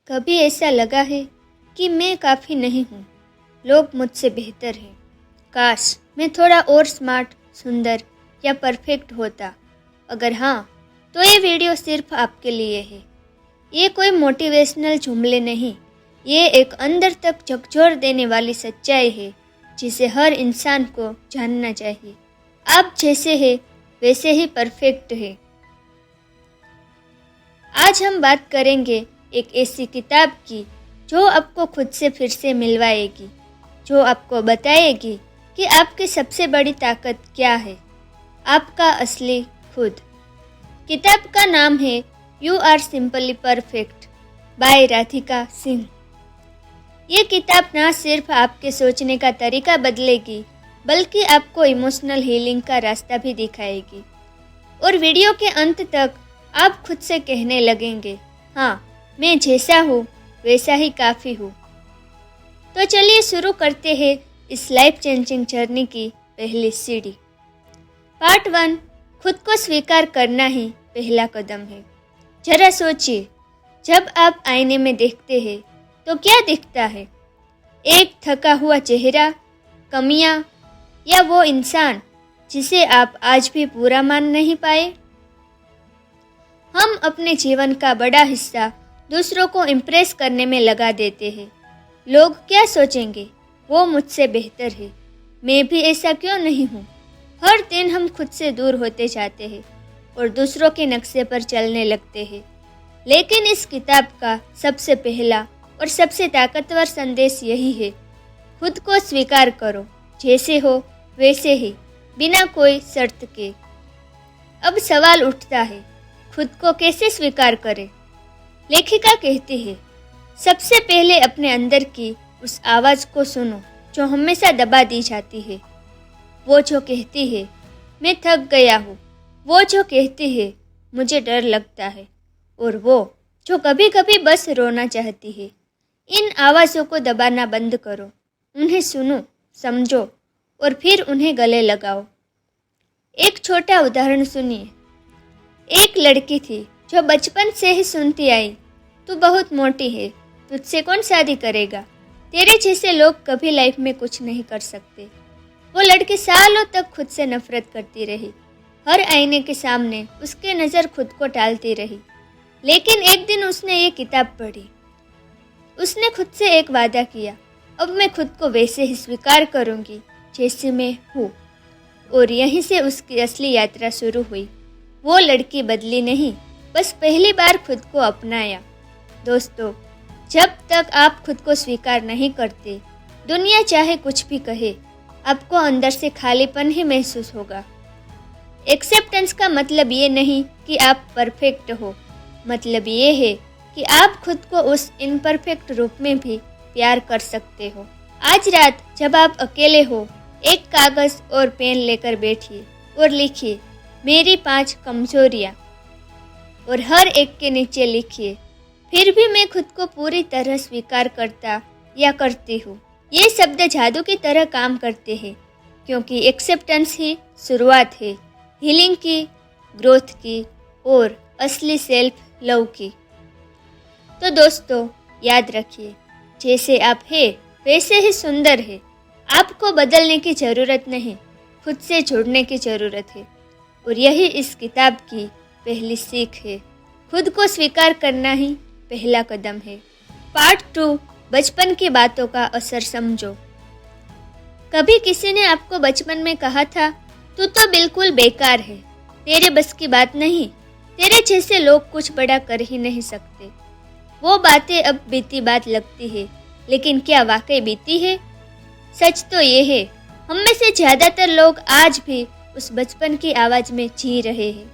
कभी ऐसा लगा है कि मैं काफ़ी नहीं हूँ, लोग मुझसे बेहतर हैं। काश मैं थोड़ा और स्मार्ट, सुंदर या परफेक्ट होता। अगर हाँ, तो ये वीडियो सिर्फ आपके लिए है। ये कोई मोटिवेशनल जुमले नहीं, ये एक अंदर तक झकझोर देने वाली सच्चाई है जिसे हर इंसान को जानना चाहिए। आप जैसे हैं वैसे ही परफेक्ट है। आज हम बात करेंगे एक ऐसी किताब की जो आपको खुद से फिर से मिलवाएगी, जो आपको बताएगी कि आपकी सबसे बड़ी ताकत क्या है, आपका असली खुद। किताब का नाम है you are simply perfect by Radhika Singh. ये किताब ना सिर्फ आपके सोचने का तरीका बदलेगी, बल्कि आपको इमोशनल हीलिंग का रास्ता भी दिखाएगी। और वीडियो के अंत तक आप खुद से कहने लगेंगे, हाँ, मैं जैसा हूँ वैसा ही काफ़ी हूँ। तो चलिए शुरू करते हैं इस लाइफ चेंजिंग जर्नी की पहली सीढ़ी। पार्ट 1, खुद को स्वीकार करना ही पहला कदम है। जरा सोचिए, जब आप आईने में देखते हैं तो क्या दिखता है? एक थका हुआ चेहरा, कमियां, या वो इंसान जिसे आप आज भी पूरा मान नहीं पाए? हम अपने जीवन का बड़ा हिस्सा दूसरों को इम्प्रेस करने में लगा देते हैं। लोग क्या सोचेंगे, वो मुझसे बेहतर है, मैं भी ऐसा क्यों नहीं हूँ। हर दिन हम खुद से दूर होते जाते हैं और दूसरों के नक्शे पर चलने लगते हैं। लेकिन इस किताब का सबसे पहला और सबसे ताकतवर संदेश यही है, खुद को स्वीकार करो, जैसे हो वैसे ही, बिना कोई शर्त के। अब सवाल उठता है, खुद को कैसे स्वीकार करें? लेखिका कहती है, सबसे पहले अपने अंदर की उस आवाज़ को सुनो जो हमेशा दबा दी जाती है। वो जो कहती है, मैं थक गया हूँ। वो जो कहती है, मुझे डर लगता है। और वो जो कभी कभी बस रोना चाहती है। इन आवाज़ों को दबाना बंद करो, उन्हें सुनो, समझो और फिर उन्हें गले लगाओ। एक छोटा उदाहरण सुनिए। एक लड़की थी जो बचपन से ही सुनती आई, तू बहुत मोटी है, तुझसे कौन शादी करेगा, तेरे जैसे लोग कभी लाइफ में कुछ नहीं कर सकते। वो लड़की सालों तक खुद से नफरत करती रही, हर आईने के सामने उसके नज़र खुद को टालती रही। लेकिन एक दिन उसने ये किताब पढ़ी। उसने खुद से एक वादा किया, अब मैं खुद को वैसे ही स्वीकार करूंगी जैसे मैं हूँ। और यहीं से उसकी असली यात्रा शुरू हुई। वो लड़की बदली नहीं, बस पहली बार खुद को अपनाया। दोस्तों, जब तक आप खुद को स्वीकार नहीं करते, दुनिया चाहे कुछ भी कहे, आपको अंदर से खालीपन ही महसूस होगा। एक्सेप्टेंस का मतलब ये नहीं कि आप परफेक्ट हो, मतलब ये है कि आप खुद को उस इम्परफेक्ट रूप में भी प्यार कर सकते हो। आज रात जब आप अकेले हो, एक कागज़ और पेन लेकर बैठिए और लिखिए, मेरी 5 कमजोरियाँ, और हर एक के नीचे लिखिए, फिर भी मैं खुद को पूरी तरह स्वीकार करता या करती हूँ। ये शब्द जादू की तरह काम करते हैं, क्योंकि एक्सेप्टेंस ही शुरुआत है हीलिंग की, ग्रोथ की और असली सेल्फ लव की। तो दोस्तों, याद रखिए, जैसे आप हैं वैसे ही सुंदर है। आपको बदलने की ज़रूरत नहीं, खुद से जुड़ने की ज़रूरत है। और यही इस किताब की पहली सीख है, खुद को स्वीकार करना ही पहला कदम है। पार्ट 2, बचपन की बातों का असर समझो। कभी किसी ने आपको बचपन में कहा था, तू तो बिल्कुल बेकार है, तेरे बस की बात नहीं, तेरे जैसे लोग कुछ बड़ा कर ही नहीं सकते। वो बातें अब बीती बात लगती है, लेकिन क्या वाकई बीती है? सच तो ये है, हम में से ज़्यादातर लोग आज भी उस बचपन की आवाज़ में जी रहे हैं।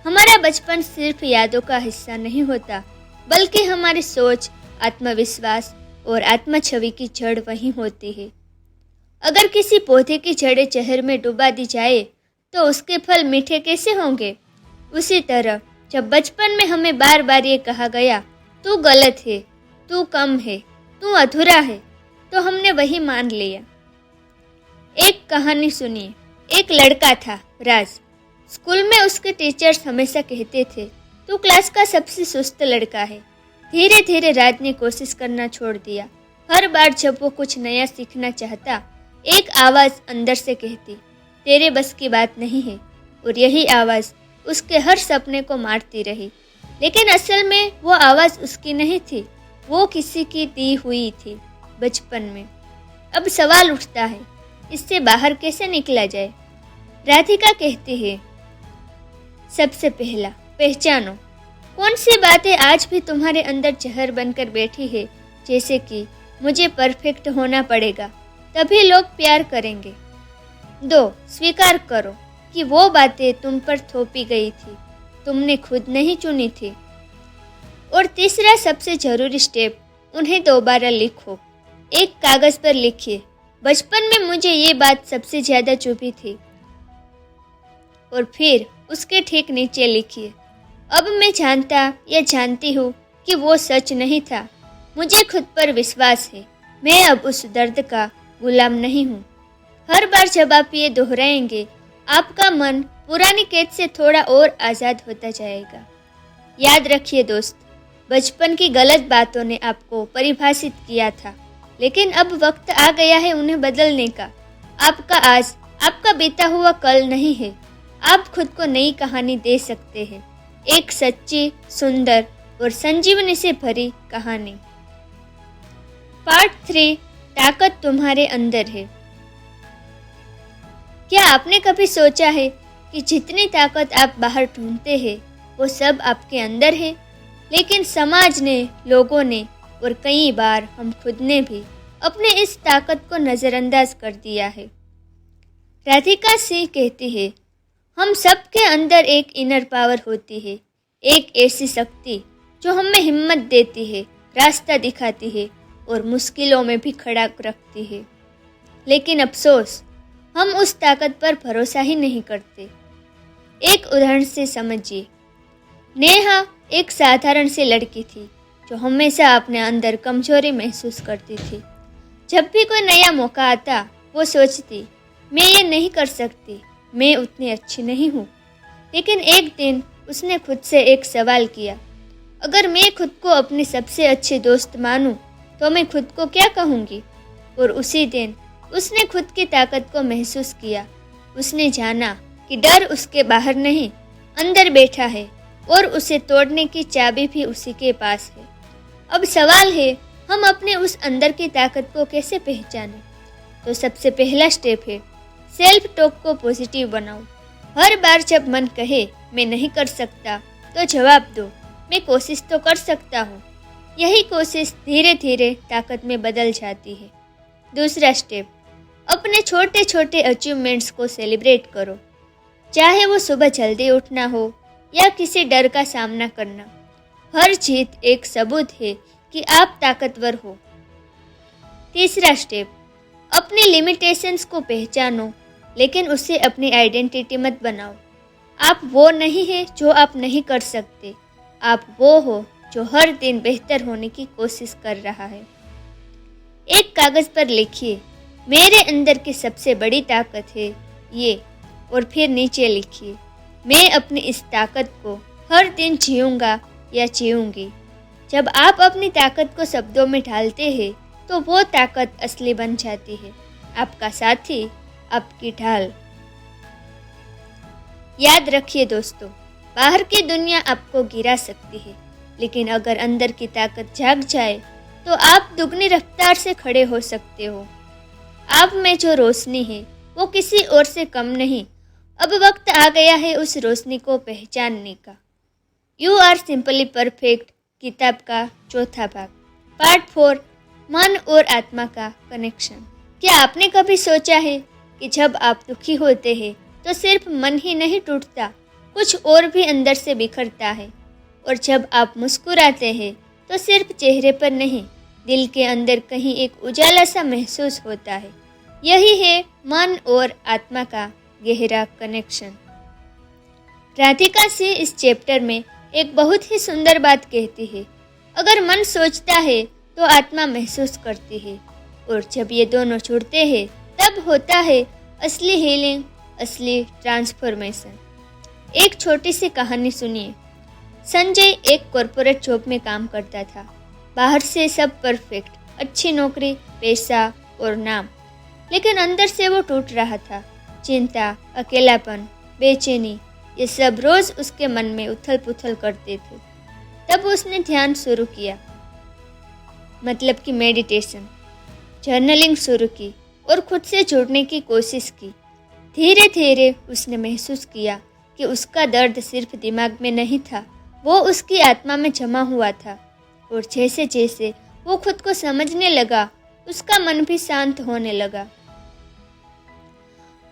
हमारा बचपन सिर्फ यादों का हिस्सा नहीं होता, बल्कि हमारी सोच, आत्मविश्वास और आत्म छवि की जड़ वहीं होती है। अगर किसी पौधे की जड़ें जहर में डुबा दी जाए तो उसके फल मीठे कैसे होंगे? उसी तरह जब बचपन में हमें बार बार ये कहा गया, तू गलत है, तू कम है, तू अधूरा है, तो हमने वही मान लिया। एक कहानी सुनिए। एक लड़का था, राज। स्कूल में उसके टीचर्स हमेशा कहते थे, तू क्लास का सबसे सुस्त लड़का है। धीरे धीरे राज ने कोशिश करना छोड़ दिया। हर बार जब वो कुछ नया सीखना चाहता, एक आवाज़ अंदर से कहती, तेरे बस की बात नहीं है। और यही आवाज़ उसके हर सपने को मारती रही। लेकिन असल में वो आवाज़ उसकी नहीं थी, वो किसी की दी हुई थी बचपन में। अब सवाल उठता है, इससे बाहर कैसे निकला जाए? राधिका कहती है, सबसे पहला पहचानो कौन सी बातें आज भी तुम्हारे अंदर जहर बनकर बैठी है, जैसे कि मुझे परफेक्ट होना पड़ेगा तभी लोग प्यार करेंगे। 2. स्वीकार करो कि वो बातें तुम पर थोपी गई थी, तुमने खुद नहीं चुनी थी। और तीसरा सबसे जरूरी स्टेप, उन्हें दोबारा लिखो। एक कागज़ पर लिखिए, बचपन में मुझे ये बात सबसे ज़्यादा चुभी थी। और फिर उसके ठीक नीचे लिखिए, अब मैं जानता या जानती हूँ कि वो सच नहीं था। मुझे खुद पर विश्वास है, मैं अब उस दर्द का गुलाम नहीं हूँ। हर बार जब आप ये दोहराएंगे, आपका मन पुरानी कैद से थोड़ा और आज़ाद होता जाएगा। याद रखिए दोस्त, बचपन की गलत बातों ने आपको परिभाषित किया था, लेकिन अब वक्त आ गया है उन्हें बदलने का। आपका आज आपका बीता हुआ कल नहीं है। आप खुद को नई कहानी दे सकते हैं, एक सच्ची, सुंदर और संजीवनी से भरी कहानी। पार्ट 3, ताकत तुम्हारे अंदर है। क्या आपने कभी सोचा है कि जितनी ताकत आप बाहर ढूंढते हैं वो सब आपके अंदर है? लेकिन समाज ने, लोगों ने और कई बार हम खुद ने भी अपने इस ताकत को नज़रअंदाज कर दिया है। राधिका सिंह कहती है, हम सब के अंदर एक इनर पावर होती है, एक ऐसी शक्ति जो हमें हिम्मत देती है, रास्ता दिखाती है और मुश्किलों में भी खड़ा रखती है। लेकिन अफसोस, हम उस ताकत पर भरोसा ही नहीं करते। एक उदाहरण से समझिए। नेहा एक साधारण सी लड़की थी जो हमेशा अपने अंदर कमजोरी महसूस करती थी। जब भी कोई नया मौका आता, वो सोचती, मैं ये नहीं कर सकती, मैं उतनी अच्छी नहीं हूँ। लेकिन एक दिन उसने खुद से एक सवाल किया, अगर मैं खुद को अपनी सबसे अच्छी दोस्त मानूं, तो मैं खुद को क्या कहूँगी? और उसी दिन उसने खुद की ताकत को महसूस किया। उसने जाना कि डर उसके बाहर नहीं, अंदर बैठा है और उसे तोड़ने की चाबी भी उसी के पास है। अब सवाल है, हम अपने उस अंदर की ताकत को कैसे पहचानें? तो सबसे पहला स्टेप है, सेल्फ टॉक को पॉजिटिव बनाओ। हर बार जब मन कहे मैं नहीं कर सकता, तो जवाब दो, मैं कोशिश तो कर सकता हूँ। यही कोशिश धीरे धीरे ताकत में बदल जाती है। दूसरा स्टेप, अपने छोटे छोटे अचीवमेंट्स को सेलिब्रेट करो, चाहे वो सुबह जल्दी उठना हो या किसी डर का सामना करना। हर जीत एक सबूत है कि आप ताकतवर हो। तीसरा स्टेप, अपनी लिमिटेशंस को पहचानो, लेकिन उसे अपनी आइडेंटिटी मत बनाओ। आप वो नहीं है जो आप नहीं कर सकते, आप वो हो जो हर दिन बेहतर होने की कोशिश कर रहा है। एक कागज़ पर लिखिए, मेरे अंदर की सबसे बड़ी ताकत है ये, और फिर नीचे लिखिए, मैं अपनी इस ताकत को हर दिन जीऊँगा या जीऊँगी। जब आप अपनी ताकत को शब्दों में ढालते हैं, तो वो ताकत असली बन जाती है, आपका साथी, आपकी ढाल। याद रखिए दोस्तों, बाहर की दुनिया आपको गिरा सकती है, लेकिन अगर अंदर की ताकत जाग जाए तो आप दुगनी रफ्तार से खड़े हो सकते हो। आप में जो रोशनी है वो किसी और से कम नहीं। अब वक्त आ गया है उस रोशनी को पहचानने का। यू आर सिंपली परफेक्ट किताब का चौथा भाग, पार्ट 4, मन और आत्मा का कनेक्शन। क्या आपने कभी सोचा है कि जब आप दुखी होते हैं तो सिर्फ मन ही नहीं टूटता, कुछ और भी अंदर से बिखरता है। और जब आप मुस्कुराते हैं तो सिर्फ चेहरे पर नहीं, दिल के अंदर कहीं एक उजाला सा महसूस होता है। यही है मन और आत्मा का गहरा कनेक्शन। राधिका सिंह इस चैप्टर में एक बहुत ही सुंदर बात कहती है, अगर मन सोचता है तो आत्मा महसूस करती है, और जब ये दोनों जुड़ते हैं तब होता है असली हीलिंग, असली ट्रांसफॉर्मेशन। एक छोटी सी कहानी सुनिए। संजय एक कॉरपोरेट जॉब में काम करता था। बाहर से सब परफेक्ट, अच्छी नौकरी, पैसा और नाम, लेकिन अंदर से वो टूट रहा था। चिंता, अकेलापन, बेचैनी, ये सब रोज उसके मन में उथल पुथल करते थे। तब उसने ध्यान शुरू किया, मतलब कि मेडिटेशन, जर्नलिंग शुरू की और खुद से जुड़ने की कोशिश की। धीरे धीरे उसने महसूस किया कि उसका दर्द सिर्फ दिमाग में नहीं था, वो उसकी आत्मा में जमा हुआ था। और जैसे जैसे वो खुद को समझने लगा, उसका मन भी शांत होने लगा।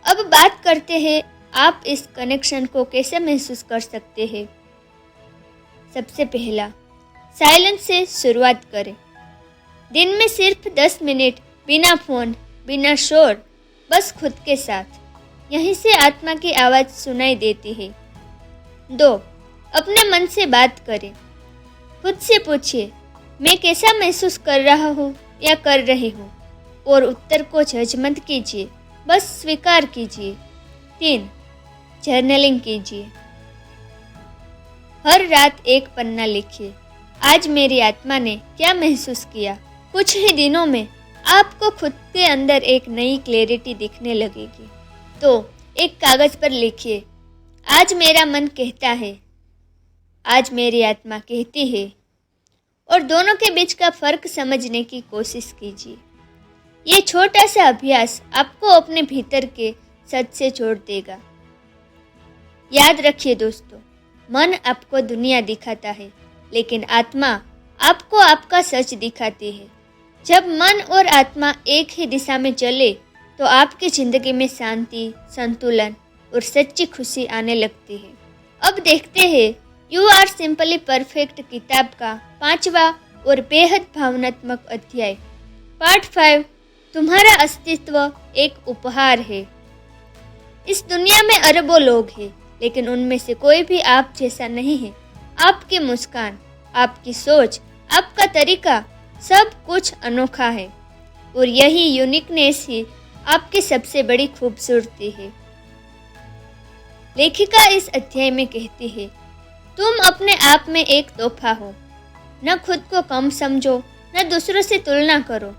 अब बात करते हैं, आप इस कनेक्शन को कैसे महसूस कर सकते हैं। सबसे पहला, साइलेंस से शुरुआत करें। दिन में सिर्फ 10 मिनट बिना फोन, बिना शोर, बस खुद के साथ। यहीं से आत्मा की आवाज़ सुनाई देती है। 2, अपने मन से बात करें। खुद से पूछिए, मैं कैसा महसूस कर रहा हूँ या कर रही हूँ, और उत्तर को जज मत कीजिए, बस स्वीकार कीजिए। 3, जर्नलिंग कीजिए। हर रात एक पन्ना लिखिए, आज मेरी आत्मा ने क्या महसूस किया। कुछ ही दिनों में आपको खुद के अंदर एक नई क्लैरिटी दिखने लगेगी। तो एक कागज पर लिखिए, आज मेरा मन कहता है, आज मेरी आत्मा कहती है, और दोनों के बीच का फर्क समझने की कोशिश कीजिए। ये छोटा सा अभ्यास आपको अपने भीतर के सच से जोड़ देगा। याद रखिए दोस्तों, मन आपको दुनिया दिखाता है, लेकिन आत्मा आपको आपका सच दिखाती है। जब मन और आत्मा एक ही दिशा में चले तो आपकी जिंदगी में शांति, संतुलन और सच्ची खुशी आने लगती है। अब देखते हैं यू आर सिंपली परफेक्ट किताब का 5वां और बेहद भावनात्मक अध्याय, पार्ट 5। तुम्हारा अस्तित्व एक उपहार है। इस दुनिया में अरबों लोग हैं, लेकिन उनमें से कोई भी आप जैसा नहीं है। आपकी मुस्कान, आपकी सोच, आपका तरीका, सब कुछ अनोखा है, और यही यूनिकनेस ही आपकी सबसे बड़ी खूबसूरती है। लेखिका इस अध्याय में कहती है, तुम अपने आप में एक तोहफा हो। न खुद को कम समझो, न दूसरों से तुलना करो।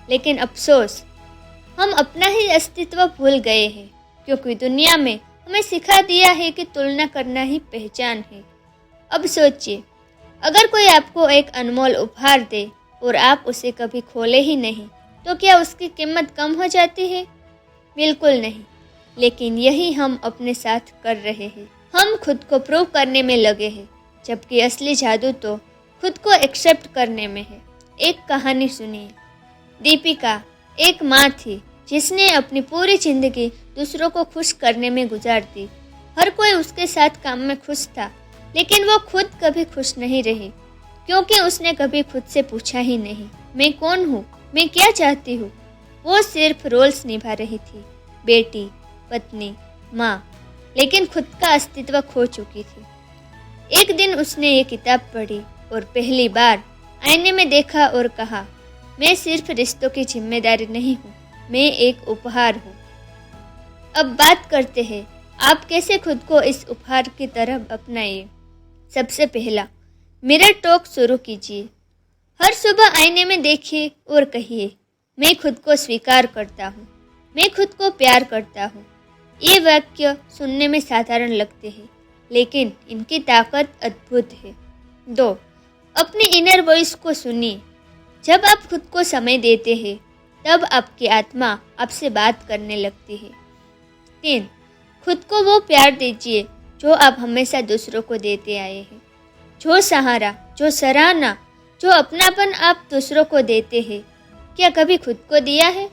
लेकिन अफसोस, हम अपना ही अस्तित्व भूल गए हैं, क्योंकि दुनिया में हमें सिखा दिया है कि तुलना करना ही पहचान है। अब सोचिए, अगर कोई आपको एक अनमोल उपहार दे और आप उसे कभी खोले ही नहीं, तो क्या उसकी कीमत कम हो जाती है? बिल्कुल नहीं। लेकिन यही हम अपने साथ कर रहे हैं। हम खुद को प्रूव करने में लगे हैं, जबकि असली जादू तो खुद को एक्सेप्ट करने में है। एक कहानी सुनिए। दीपिका एक माँ थी जिसने अपनी पूरी जिंदगी दूसरों को खुश करने में गुजार दी। हर कोई उसके साथ काम में खुश था, लेकिन वो खुद कभी खुश नहीं रही, क्योंकि उसने कभी खुद से पूछा ही नहीं, मैं कौन हूँ, मैं क्या चाहती हूँ। वो सिर्फ रोल्स निभा रही थी, बेटी, पत्नी, माँ, लेकिन खुद का अस्तित्व खो चुकी थी। एक दिन उसने ये किताब पढ़ी और पहली बार आईने में देखा और कहा, मैं सिर्फ रिश्तों की जिम्मेदारी नहीं हूँ, मैं एक उपहार हूँ। अब बात करते हैं, आप कैसे खुद को इस उपहार की तरह अपनाइए। सबसे पहला, मिरर टॉक शुरू कीजिए। हर सुबह आईने में देखिए और कहिए, मैं खुद को स्वीकार करता हूँ, मैं खुद को प्यार करता हूँ। ये वाक्य सुनने में साधारण लगते हैं, लेकिन इनकी ताकत अद्भुत है। 2, अपनी इनर वॉइस को सुनिए। जब आप खुद को समय देते हैं, तब आपकी आत्मा आपसे बात करने लगती है। 3, खुद को वो प्यार दीजिए जो आप हमेशा दूसरों को देते आए हैं। जो सहारा, जो सराहना, जो अपनापन आप दूसरों को देते हैं, क्या कभी खुद को दिया है?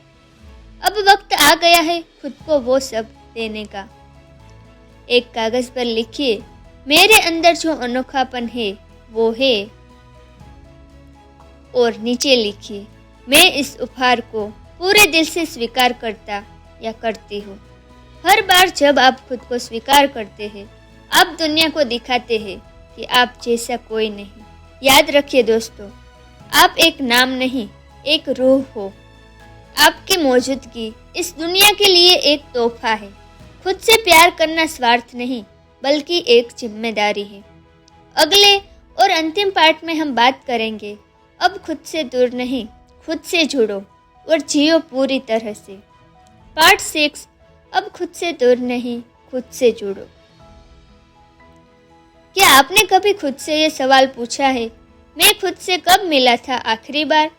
अब वक्त आ गया है खुद को वो सब देने का। एक कागज पर लिखिए, मेरे अंदर जो अनोखापन है वो है, और नीचे लिखिए, मैं इस उपहार को पूरे दिल से स्वीकार करता या करती हूँ। हर बार जब आप खुद को स्वीकार करते हैं, आप दुनिया को दिखाते हैं कि आप जैसा कोई नहीं। याद रखिए दोस्तों, आप एक नाम नहीं, एक रूह हो। आपकी मौजूदगी इस दुनिया के लिए एक तोहफा है। खुद से प्यार करना स्वार्थ नहीं, बल्कि एक जिम्मेदारी है। अगले और अंतिम पार्ट में हम बात करेंगे अब खुद से दूर नहीं, खुद से जुड़ो और जियो पूरी तरह से। पार्ट 6, अब खुद से दूर नहीं, खुद से जुड़ो। क्या आपने कभी खुद से ये सवाल पूछा है, मैं खुद से कब मिला था आखिरी बार?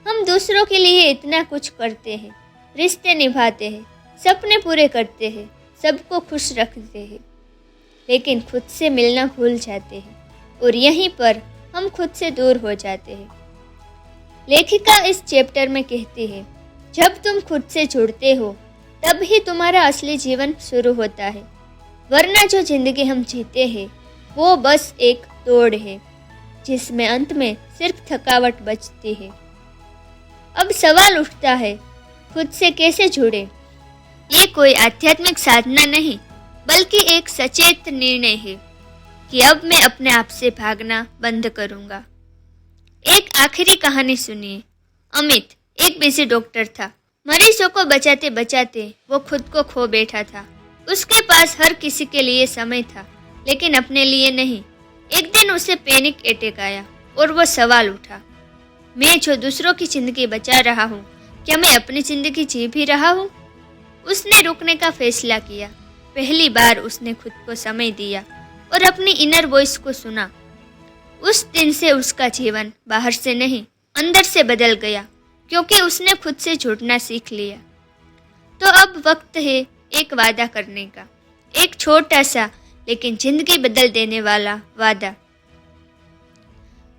हम दूसरों के लिए इतना कुछ करते हैं, रिश्ते निभाते हैं, सपने पूरे करते हैं, सबको खुश रखते हैं, लेकिन खुद से मिलना भूल जाते हैं और यहीं पर हम खुद से दूर हो जाते हैं। लेखिका इस चैप्टर में कहती है, जब तुम खुद से जुड़ते हो तब ही तुम्हारा असली जीवन शुरू होता है, वरना जो जिंदगी हम जीते हैं वो बस एक दौड़ है जिसमें अंत में सिर्फ थकावट बचती है। अब सवाल उठता है, खुद से कैसे जुड़े? ये कोई आध्यात्मिक साधना नहीं, बल्कि एक सचेत निर्णय है कि अब मैं अपने आप से भागना बंद करूंगा। एक आखिरी कहानी सुनिए। अमित एक बिजी डॉक्टर था। मरीजों को बचाते बचाते वो खुद को खो बैठा था। उसके पास हर किसी के लिए समय था, लेकिन अपने लिए नहीं। एक दिन उसे पैनिक अटैक आया और वो सवाल उठा, मैं जो दूसरों की जिंदगी बचा रहा हूँ, क्या मैं अपनी जिंदगी जी भी रहा हूँ? उसने रुकने का फैसला किया। पहली बार उसने खुद को समय दिया और अपनी इनर वॉइस को सुना। उस दिन से उसका जीवन बाहर से नहीं, अंदर से बदल गया, क्योंकि उसने खुद से जुड़ना सीख लिया। तो अब वक्त है एक वादा करने का, एक छोटा सा लेकिन जिंदगी बदल देने वाला वादा।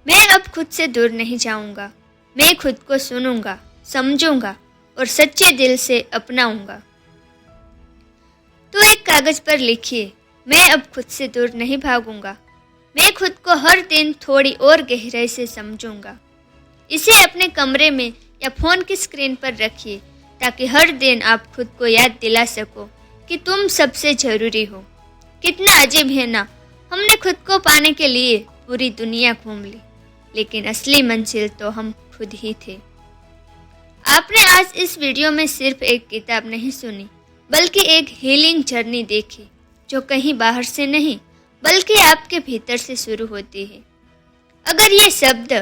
मैं अब खुद से दूर नहीं जाऊंगा। मैं खुद को सुनूंगा, समझूंगा और सच्चे दिल से अपनाऊंगा। तो एक कागज पर लिखिए, मैं अब खुद से दूर नहीं भागूंगा। मैं खुद को हर दिन थोड़ी और गहराई से समझूंगा। इसे अपने कमरे में या फोन की स्क्रीन पर रखिए, ताकि हर दिन आप खुद को याद दिला सको कि तुम सबसे जरूरी हो। कितना अजीब है ना, हमने खुद को पाने के लिए पूरी दुनिया घूम ली, लेकिन असली मंजिल तो हम खुद ही थे। आपने आज इस वीडियो में सिर्फ एक किताब नहीं सुनी, बल्कि एक हीलिंग जर्नी देखी, जो कहीं बाहर से नहीं बल्कि आपके भीतर से शुरू होती है। अगर ये शब्द,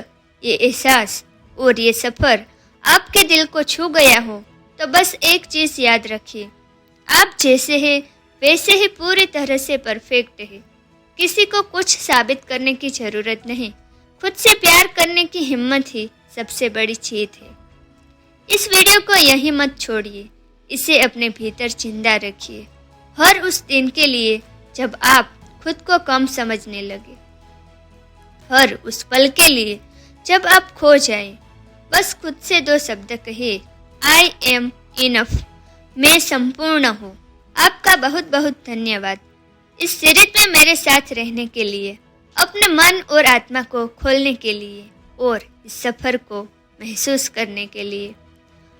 ये एहसास और ये सफर आपके दिल को छू गया हो, तो बस एक चीज याद रखिए, आप जैसे हैं वैसे ही पूरी तरह से परफेक्ट है। किसी को कुछ साबित करने की जरूरत नहीं। खुद से प्यार करने की हिम्मत ही सबसे बड़ी जीत है। इस वीडियो को यहीं मत छोड़िए, इसे अपने भीतर जिंदा रखिए, हर उस दिन के लिए जब आप खुद को कम समझने लगे, हर उस पल के लिए जब आप खो जाएं। बस खुद से 2 शब्द कहिए, आई एम इनफ, मैं संपूर्ण हूँ। आपका बहुत बहुत धन्यवाद इस सीरीज में मेरे साथ रहने के लिए, अपने मन और आत्मा को खोलने के लिए और इस सफर को महसूस करने के लिए।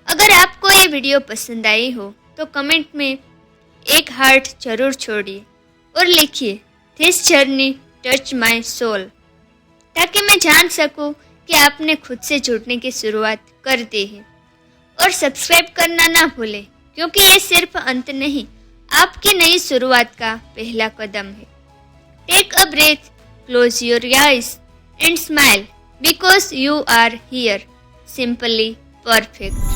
अगर आपको ये वीडियो पसंद आई हो तो कमेंट में एक हार्ट जरूर छोड़िए और लिखिए, this journey touch my soul, ताकि मैं जान सकूं कि आपने खुद से जुड़ने की शुरुआत कर दी है। और सब्सक्राइब करना ना भूलें, क्योंकि ये सिर्फ अंत नहीं, आपकी नई शुरुआत का पहला कदम है। Take a breath, close your eyes and smile, because you are here, simply perfect.